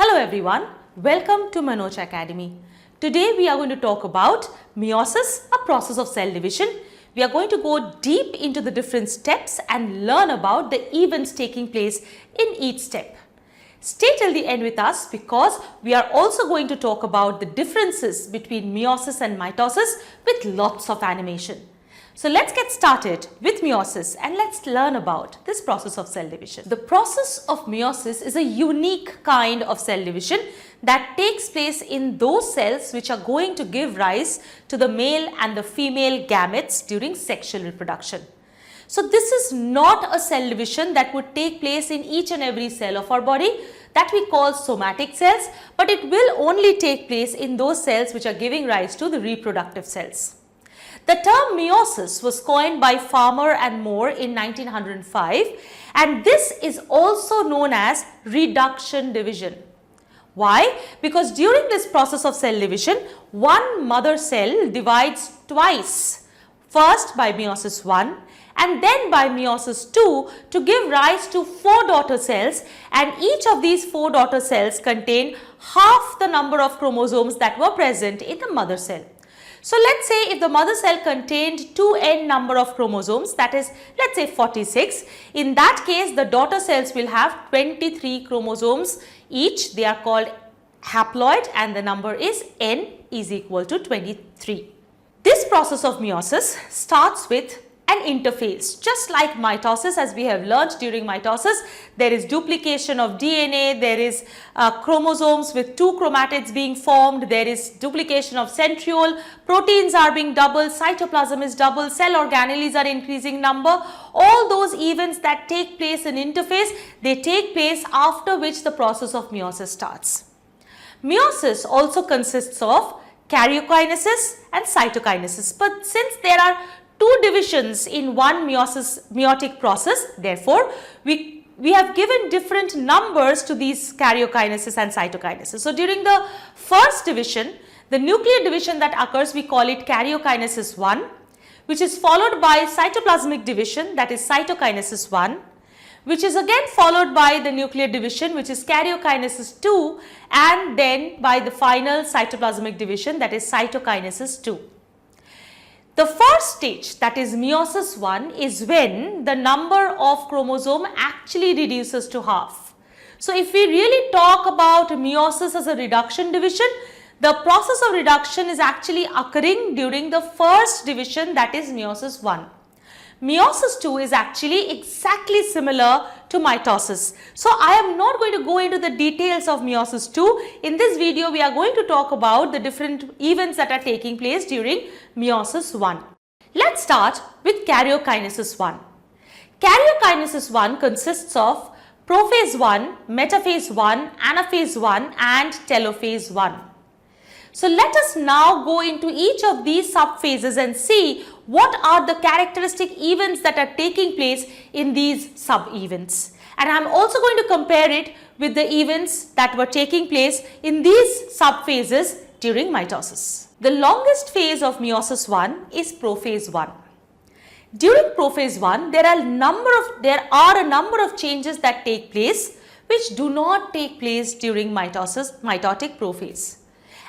Hello everyone, welcome to Manocha Academy. Today we are going to talk about meiosis, a process of cell division. We are going to go deep into the different steps and learn about the events taking place in each step. Stay till the end with us because we are also going to talk about the differences between meiosis and mitosis with lots of animation. So let's get started with meiosis and let's learn about this process of cell division. The process of meiosis is a unique kind of cell division that takes place in those cells which are going to give rise to the male and the female gametes during sexual reproduction. So this is not a cell division that would take place in each and every cell of our body that we call somatic cells, but it will only take place in those cells which are giving rise to the reproductive cells. The term meiosis was coined by Farmer and Moore in 1905, and this is also known as reduction division. Why? Because during this process of cell division, one mother cell divides twice, first by meiosis I and then by meiosis II to give rise to 4 daughter cells, and each of these 4 daughter cells contain half the number of chromosomes that were present in the mother cell. So let's say if the mother cell contained 2n number of chromosomes, that is, let's say 46, in that case the daughter cells will have 23 chromosomes each. They are called haploid and the number is n is equal to 23. This process of meiosis starts with an interphase. Just like mitosis, as we have learnt during mitosis, there is duplication of DNA, there is chromosomes with 2 chromatids being formed, there is duplication of centriole, proteins are being doubled, cytoplasm is doubled, cell organelles are increasing number. All those events that take place in interphase, they take place after which the process of meiosis starts. Meiosis also consists of karyokinesis and cytokinesis, but since there are 2 divisions in one meiotic process, therefore we have given different numbers to these karyokinesis and cytokinesis. So during the first division, the nuclear division that occurs, we call it karyokinesis 1, which is followed by cytoplasmic division, that is cytokinesis 1, which is again followed by the nuclear division, which is karyokinesis 2, and then by the final cytoplasmic division, that is cytokinesis 2. The first stage, that is meiosis I, is when the number of chromosome actually reduces to half. So if we really talk about meiosis as a reduction division, the process of reduction is actually occurring during the first division, that is meiosis I. Meiosis II is actually exactly similar to mitosis. So I am not going to go into the details of meiosis II. In this video, we are going to talk about the different events that are taking place during meiosis I. Let's start with karyokinesis 1. Karyokinesis 1 consists of Prophase I, Metaphase I, Anaphase I and Telophase I. So let us now go into each of these subphases and see what are the characteristic events that are taking place in these sub-events. And I am also going to compare it with the events that were taking place in these subphases during mitosis. The longest phase of meiosis I is Prophase I. During Prophase I, there are a number of changes that take place which do not take place during mitotic prophase.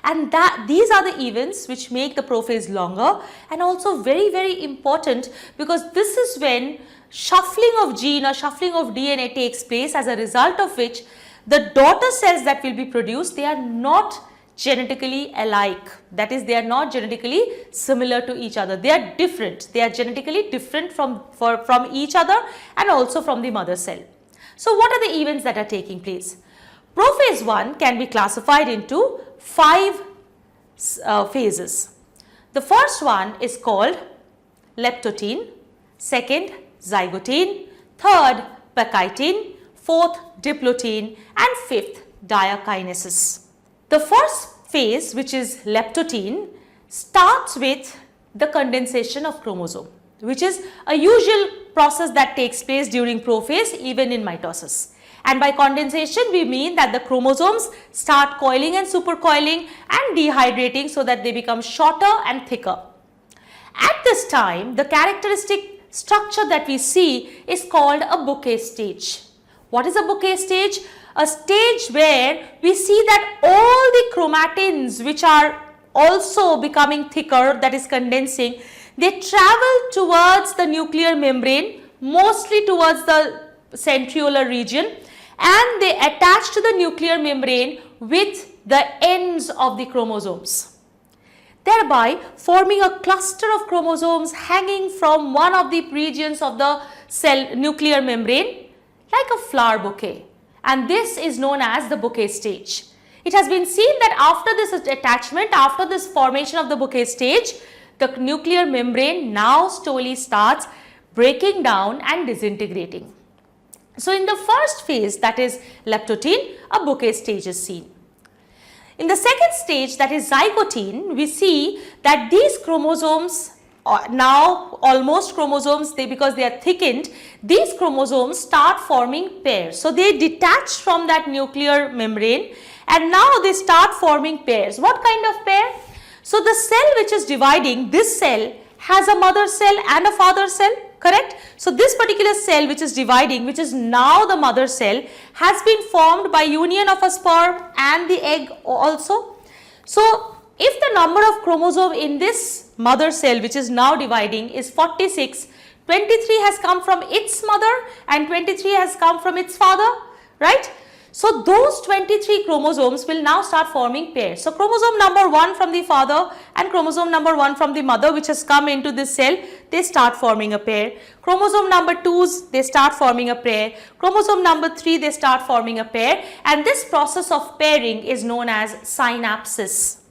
And these are the events which make the prophase longer and also very, very important because this is when shuffling of gene or shuffling of DNA takes place, as a result of which the daughter cells that will be produced, they are not genetically alike. That is, they are not genetically similar to each other. They are different. They are genetically different from each other and also from the mother cell. So what are the events that are taking place? Prophase I can be classified into 5 phases. The first one is called leptotene, second zygotene, third pachytene, fourth diplotene and fifth diakinesis. The first phase, which is leptotene, starts with the condensation of chromosome, which is a usual process that takes place during prophase even in mitosis. And by condensation, we mean that the chromosomes start coiling and supercoiling and dehydrating so that they become shorter and thicker. At this time, the characteristic structure that we see is called a bouquet stage. What is a bouquet stage? A stage where we see that all the chromatins which are also becoming thicker, that is condensing, they travel towards the nuclear membrane, mostly towards the centriolar region, and they attach to the nuclear membrane with the ends of the chromosomes, thereby forming a cluster of chromosomes hanging from one of the regions of the cell nuclear membrane like a flower bouquet, and this is known as the bouquet stage. It has been seen that after this attachment, after this formation of the bouquet stage, the nuclear membrane now slowly starts breaking down and disintegrating. So in the first phase, that is leptotene, a bouquet stage is seen. In the second stage, that is zygotene, we see that these chromosomes, now almost chromosomes, because they are thickened, these chromosomes start forming pairs. So they detach from that nuclear membrane and now they start forming pairs. What kind of pair? So the cell which is dividing, this cell has a mother cell and a father cell, correct? So this particular cell which is dividing, which is now the mother cell, has been formed by union of a sperm and the egg also. So if the number of chromosome in this mother cell which is now dividing is 46, 23 has come from its mother and 23 has come from its father, right? So those 23 chromosomes will now start forming pairs. So chromosome number 1 from the father and chromosome number 1 from the mother which has come into this cell, they start forming a pair. Chromosome number 2s, they start forming a pair. Chromosome number 3, they start forming a pair, and this process of pairing is known as synapsis.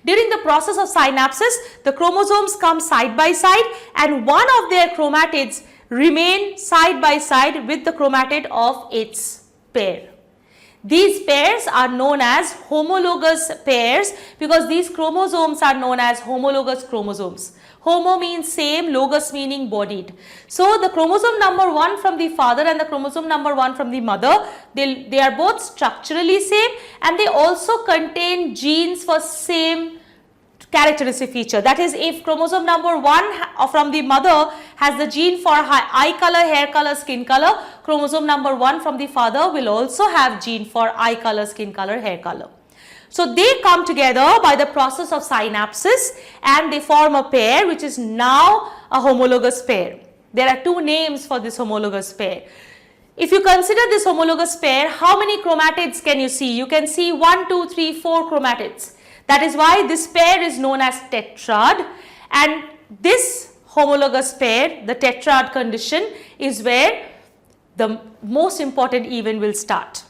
During the process of synapsis, the chromosomes come side by side and one of their chromatids remain side by side with the chromatid of its pair. These pairs are known as homologous pairs because these chromosomes are known as homologous chromosomes. Homo means same, logos meaning bodied. So the chromosome number 1 from the father and the chromosome number 1 from the mother, they are both structurally same and they also contain genes for same characteristic feature. That is, if chromosome number 1 from the mother has the gene for eye color, hair color, skin color, chromosome number 1 from the father will also have gene for eye color, skin color, hair color. So they come together by the process of synapsis and they form a pair which is now a homologous pair. There are two names for this homologous pair. If you consider this homologous pair, how many chromatids can you see? You can see 1, 2, 3, 4 chromatids. That is why this pair is known as tetrad, and this homologous pair, the tetrad condition, is where the most important event will start.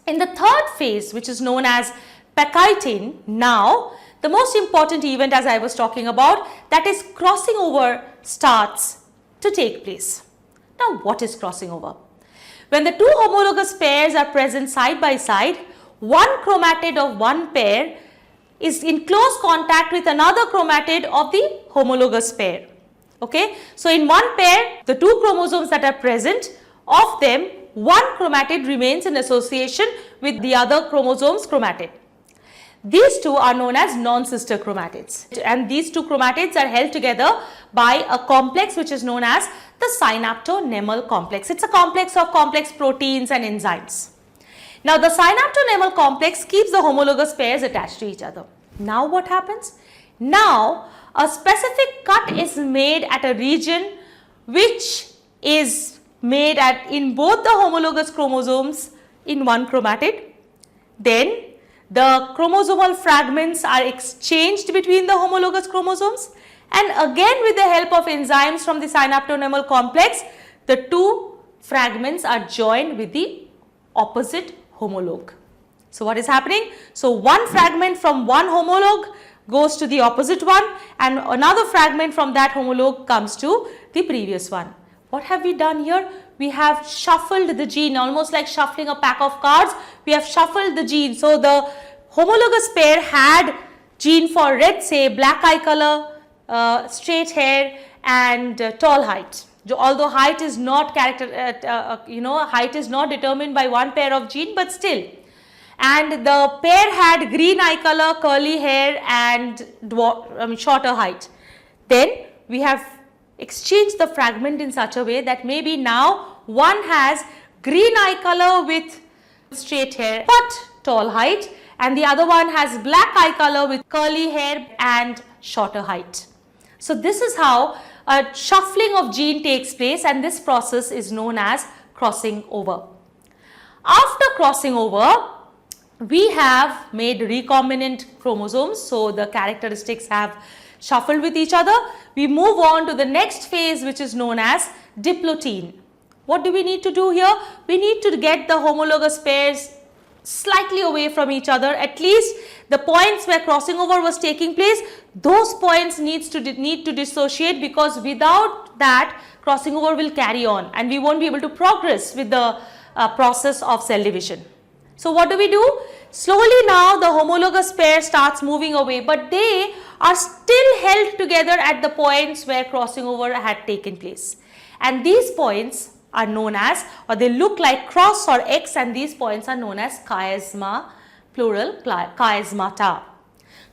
In the third phase, which is known as pachytene, now the most important event, as I was talking about, that is crossing over, starts to take place. Now what is crossing over? When the two homologous pairs are present side by side, one chromatid of one pair is in close contact with another chromatid of the homologous pair. Okay, so in one pair, the two chromosomes that are present, of them one chromatid remains in association with the other chromosome's chromatid. These two are known as non-sister chromatids, and these two chromatids are held together by a complex which is known as the synaptonemal complex. It's a complex of complex proteins and enzymes. Now the synaptonemal complex keeps the homologous pairs attached to each other. Now what happens? Now a specific cut is made at a region which is made in both the homologous chromosomes in one chromatid. Then the chromosomal fragments are exchanged between the homologous chromosomes, and again with the help of enzymes from the synaptonemal complex, the two fragments are joined with the opposite homologue. So what is happening? So one fragment from one homologue goes to the opposite one and another fragment from that homologue comes to the previous one. What have we done here? We have shuffled the gene, almost like shuffling a pack of cards. We have shuffled the gene. So the homologous pair had gene for, let's say, black eye color, straight hair and tall height. Although height is not height is not determined by one pair of gene, but still. And the pair had green eye color, curly hair and shorter height. Then we have exchanged the fragment in such a way that maybe now one has green eye color with straight hair but tall height, and the other one has black eye color with curly hair and shorter height. So this is how a shuffling of gene takes place, and this process is known as crossing over. After crossing over, we have made recombinant chromosomes, so the characteristics have shuffled with each other. We move on to the next phase, which is known as diplotin. What do we need to do here? We need to get the homologous pairs slightly away from each other. At least the points where crossing over was taking place, those points need to dissociate, because without that crossing over will carry on and we won't be able to progress with the process of cell division. So what do? Slowly now the homologous pair starts moving away, but they are still held together at the points where crossing over had taken place. And these points are known as, or they look like cross or X, and these points are known as chiasma, plural chiasmata.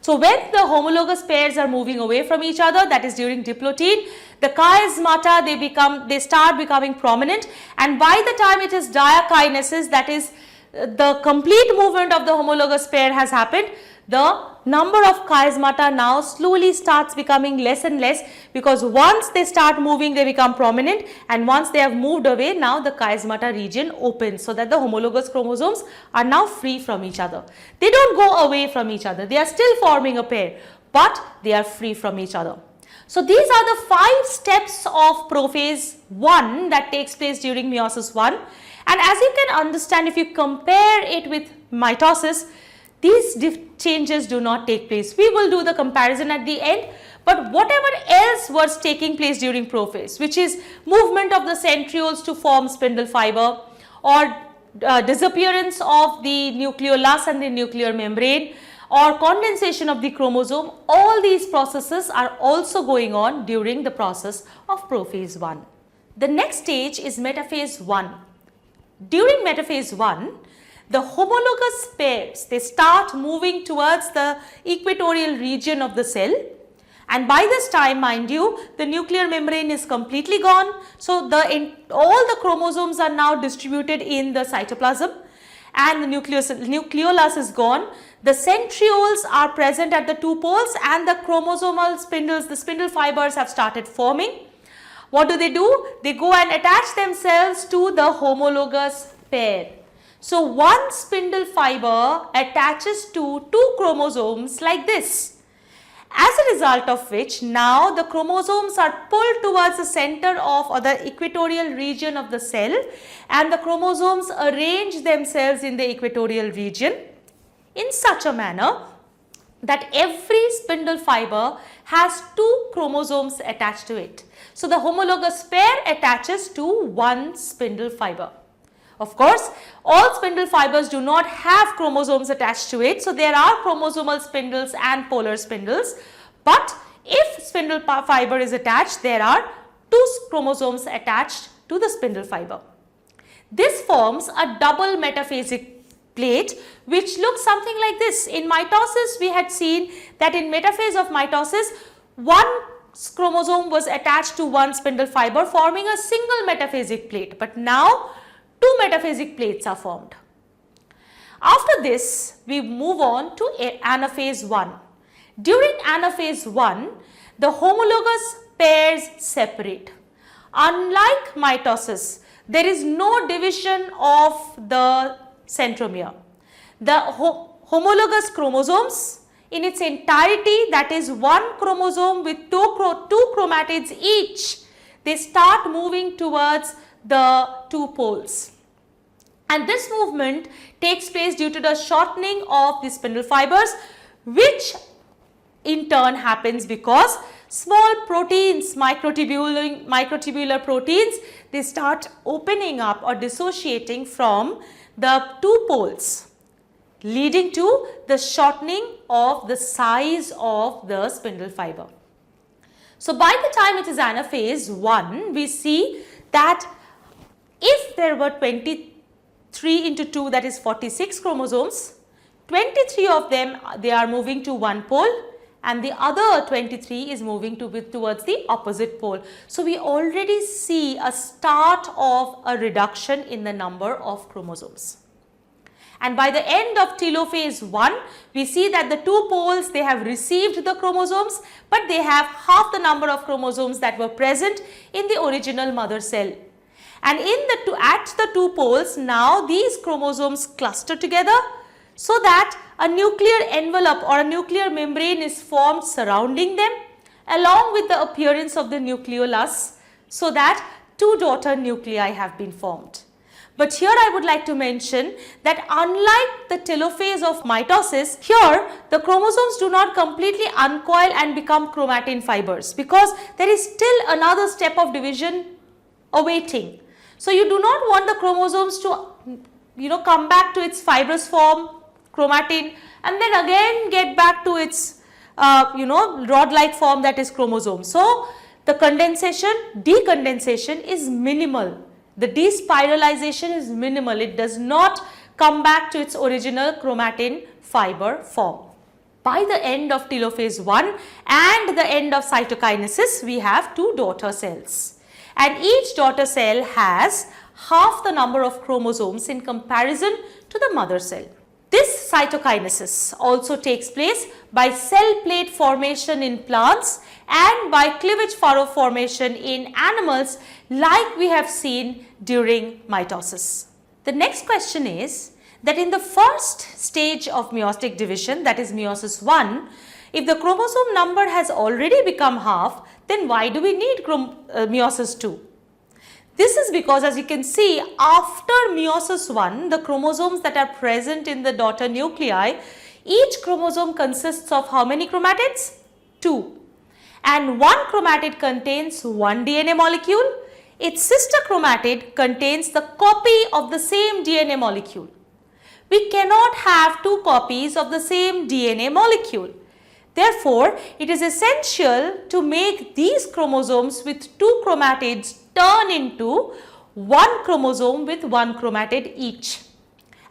So when the homologous pairs are moving away from each other, that is during diplotin, the chiasmata they start becoming prominent, and by the time it is diakinesis, that is the complete movement of the homologous pair has happened, the number of chiasmata now slowly starts becoming less and less, because once they start moving they become prominent, and once they have moved away, now the chiasmata region opens, so that the homologous chromosomes are now free from each other. They don't go away from each other, they are still forming a pair, but they are free from each other. So these are the 5 steps of prophase I that takes place during meiosis I, and as you can understand, if you compare it with mitosis, these changes do not take place. We will do the comparison at the end, but whatever else was taking place during prophase, which is movement of the centrioles to form spindle fiber, or disappearance of the nucleolus and the nuclear membrane, or condensation of the chromosome, all these processes are also going on during the process of prophase I. The next stage is metaphase I. During metaphase I, the homologous pairs, they start moving towards the equatorial region of the cell, and by this time, mind you, the nuclear membrane is completely gone. So all the chromosomes are now distributed in the cytoplasm, and the nucleolus is gone. The centrioles are present at the 2 poles, and the chromosomal spindles, the spindle fibers have started forming. What do? They go and attach themselves to the homologous pair. So one spindle fiber attaches to 2 chromosomes like this, as a result of which now the chromosomes are pulled towards the center of, or the equatorial region of the cell, and the chromosomes arrange themselves in the equatorial region in such a manner that every spindle fiber has 2 chromosomes attached to it. So the homologous pair attaches to 1 spindle fiber. Of course, all spindle fibers do not have chromosomes attached to it, so there are chromosomal spindles and polar spindles, but if spindle fiber is attached, there are 2 chromosomes attached to the spindle fiber. This forms a double metaphasic plate, which looks something like this. In mitosis, we had seen that in metaphase of mitosis, 1 chromosome was attached to 1 spindle fiber, forming a single metaphasic plate, but now 2 metaphasic plates are formed. After this, we move on to anaphase I. During anaphase I, the homologous pairs separate. Unlike mitosis, there is no division of the centromere. The homologous chromosomes in its entirety, that is 1 chromosome with 2 chromatids each, they start moving towards the 2 poles. And this movement takes place due to the shortening of the spindle fibers, which in turn happens because small proteins, microtubular proteins, they start opening up or dissociating from the 2 poles, leading to the shortening of the size of the spindle fiber. So by the time it is anaphase I, we see that if there were 23 into 2, that is 46 chromosomes, 23 of them, they are moving to 1 pole, and the other 23 is moving towards the opposite pole. So we already see a start of a reduction in the number of chromosomes. And by the end of telophase I, we see that the two poles, they have received the chromosomes, but they have half the number of chromosomes that were present in the original mother cell. And at the two poles, now these chromosomes cluster together so that a nuclear envelope or a nuclear membrane is formed surrounding them, along with the appearance of the nucleolus, so that two daughter nuclei have been formed. But here I would like to mention that unlike the telophase of mitosis, here the chromosomes do not completely uncoil and become chromatin fibers, because there is still another step of division awaiting. So you do not want the chromosomes to come back to its fibrous form, chromatin, and then again get back to its rod-like form, that is chromosome. So the decondensation is minimal. The despiralization is minimal. It does not come back to its original chromatin fiber form. By the end of telophase I and the end of cytokinesis, we have two daughter cells. And each daughter cell has half the number of chromosomes in comparison to the mother cell. This cytokinesis also takes place by cell plate formation in plants and by cleavage furrow formation in animals, like we have seen during mitosis. The next question is that in the first stage of meiotic division, that is meiosis I, if the chromosome number has already become half, then why do we need meiosis II? This is because, as you can see, after meiosis I, the chromosomes that are present in the daughter nuclei, each chromosome consists of how many chromatids? 2. And one chromatid contains one DNA molecule. Its sister chromatid contains the copy of the same DNA molecule. We cannot have two copies of the same DNA molecule. Therefore, it is essential to make these chromosomes with two chromatids turn into one chromosome with one chromatid each.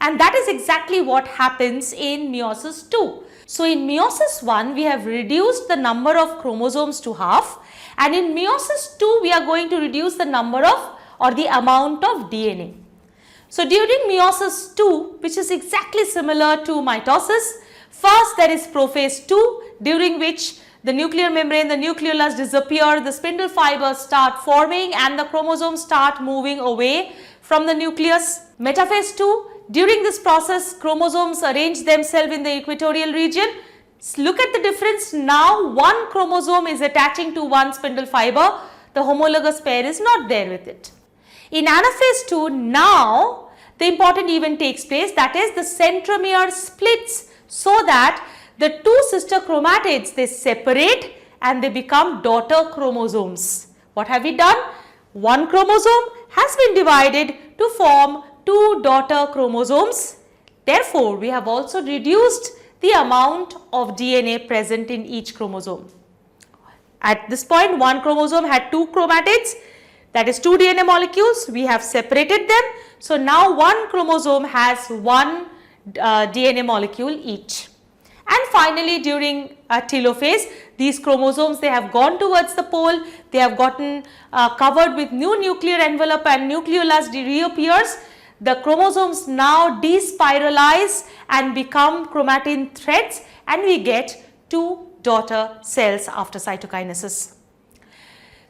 And that is exactly what happens in meiosis II. So in meiosis I, we have reduced the number of chromosomes to half, and in meiosis II, we are going to reduce the number of or the amount of DNA. So during meiosis II, which is exactly similar to mitosis, first there is prophase II, during which the nuclear membrane, the nucleolus disappear, the spindle fibers start forming and the chromosomes start moving away from the nucleus. Metaphase II, during this process, chromosomes arrange themselves in the equatorial region. Look at the difference. Now one chromosome is attaching to one spindle fiber. The homologous pair is not there with it. In Anaphase II, now the important event takes place, that is the centromere splits so that the two sister chromatids, they separate and they become daughter chromosomes. What have we done? One chromosome has been divided to form two daughter chromosomes. Therefore, we have also reduced the amount of DNA present in each chromosome. At this point, one chromosome had two chromatids, that is two DNA molecules. We have separated them. So now one chromosome has one DNA molecule each. And finally, during telophase, these chromosomes, they have gone towards the pole, they have gotten covered with new nuclear envelope and nucleolus reappears. The chromosomes now despiralize and become chromatin threads, and we get two daughter cells after cytokinesis.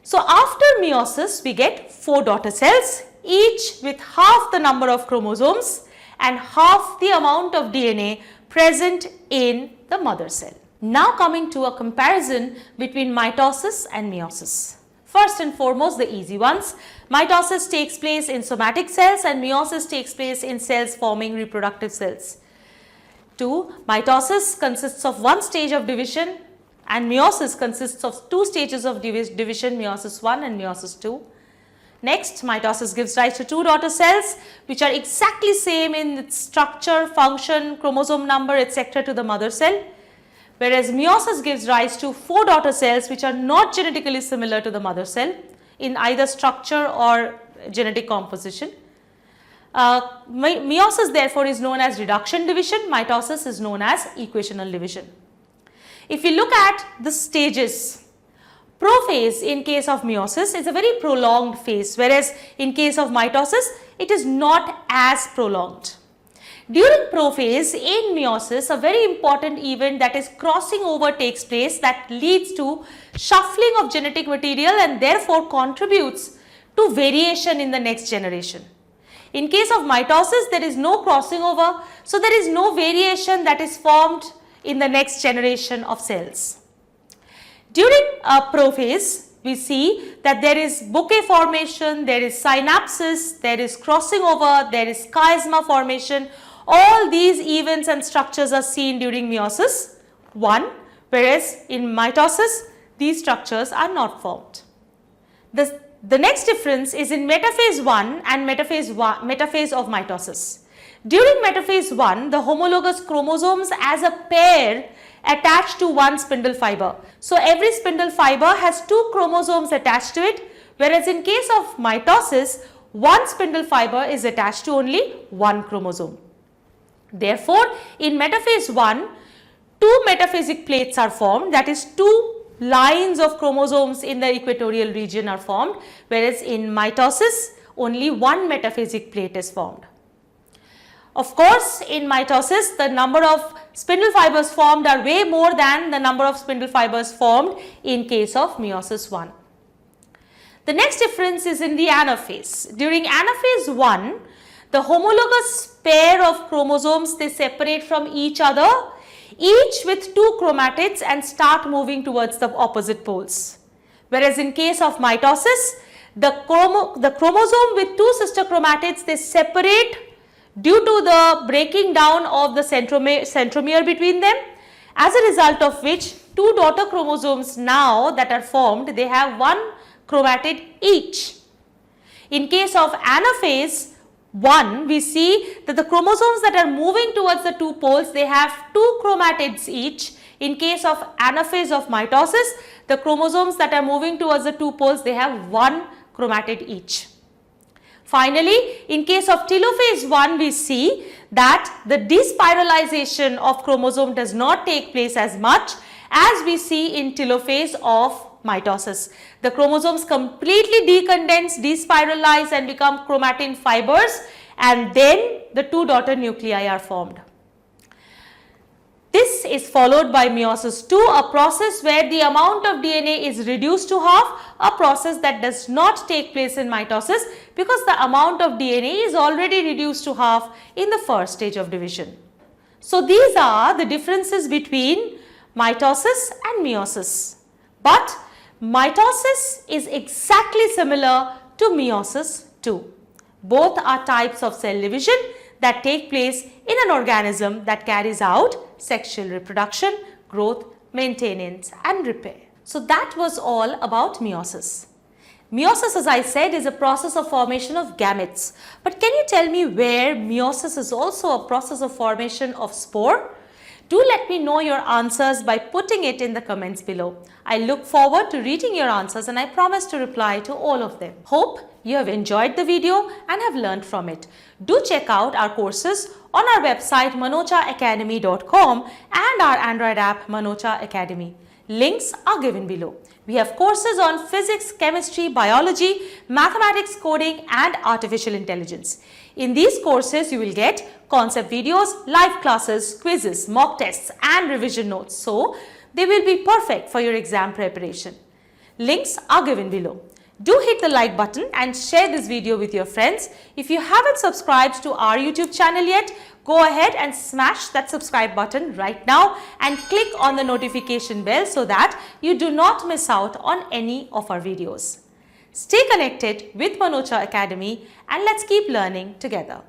So after meiosis, we get four daughter cells, each with half the number of chromosomes and half the amount of DNA present in the mother cell. Now coming to a comparison between mitosis and meiosis. First and foremost, the easy ones. Mitosis takes place in somatic cells and meiosis takes place in cells forming reproductive cells. 2. Mitosis consists of one stage of division and meiosis consists of two stages of division, meiosis I and meiosis II. Next, mitosis gives rise to two daughter cells which are exactly same in its structure, function, chromosome number, etc. to the mother cell. Whereas meiosis gives rise to four daughter cells which are not genetically similar to the mother cell in either structure or genetic composition. Meiosis therefore is known as reduction division, mitosis is known as equational division. If you look at the stages, prophase in case of meiosis is a very prolonged phase, whereas in case of mitosis, it is not as prolonged. During prophase in meiosis, a very important event, that is crossing over, takes place that leads to shuffling of genetic material and therefore contributes to variation in the next generation. In case of mitosis, there is no crossing over, so there is no variation that is formed in the next generation of cells. During prophase, we see that there is bouquet formation, there is synapsis, there is crossing over, there is chiasma formation. All these events and structures are seen during meiosis I, whereas in mitosis, these structures are not formed. The next difference is in metaphase I and metaphase of mitosis. During metaphase I, the homologous chromosomes as a pair attach to one spindle fiber. So, every spindle fiber has two chromosomes attached to it, whereas in case of mitosis, one spindle fiber is attached to only one chromosome. Therefore, in metaphase I, two metaphasic plates are formed, that is, two lines of chromosomes in the equatorial region are formed, whereas in mitosis, only one metaphasic plate is formed. Of course, in mitosis, the number of spindle fibers formed are way more than the number of spindle fibers formed in case of meiosis I. The next difference is in the anaphase. During anaphase I, the homologous pair of chromosomes, they separate from each other, each with two chromatids, and start moving towards the opposite poles. Whereas in case of mitosis, the chromosome with two sister chromatids, they separate due to the breaking down of the centromere between them, as a result of which two daughter chromosomes now that are formed, they have one chromatid each. In case of anaphase I, we see that the chromosomes that are moving towards the two poles, they have two chromatids each. In case of anaphase of mitosis, the chromosomes that are moving towards the two poles, they have one chromatid each. Finally, in case of telophase I, we see that the despiralization of chromosome does not take place as much as we see in telophase of mitosis. The chromosomes completely decondense, despiralize and become chromatin fibers, and then the two daughter nuclei are formed. This is followed by meiosis II, a process where the amount of DNA is reduced to half, a process that does not take place in mitosis because the amount of DNA is already reduced to half in the first stage of division. So, these are the differences between mitosis and meiosis. But mitosis is exactly similar to meiosis II. Both are types of cell division that take place in an organism that carries out sexual reproduction, growth, maintenance and repair. So that was all about meiosis. Meiosis, as I said, is a process of formation of gametes. But can you tell me where meiosis is also a process of formation of spore? Do let me know your answers by putting it in the comments below. I look forward to reading your answers and I promise to reply to all of them. Hope you have enjoyed the video and have learned from it. Do check out our courses on our website manochaacademy.com and our Android app Manocha Academy. Links are given below. We have courses on physics, chemistry, biology, mathematics, coding and artificial intelligence. In these courses, you will get concept videos, live classes, quizzes, mock tests and revision notes. So, they will be perfect for your exam preparation. Links are given below. Do hit the like button and share this video with your friends. If you haven't subscribed to our YouTube channel yet, go ahead and smash that subscribe button right now and click on the notification bell so that you do not miss out on any of our videos. Stay connected with Manocha Academy and let's keep learning together.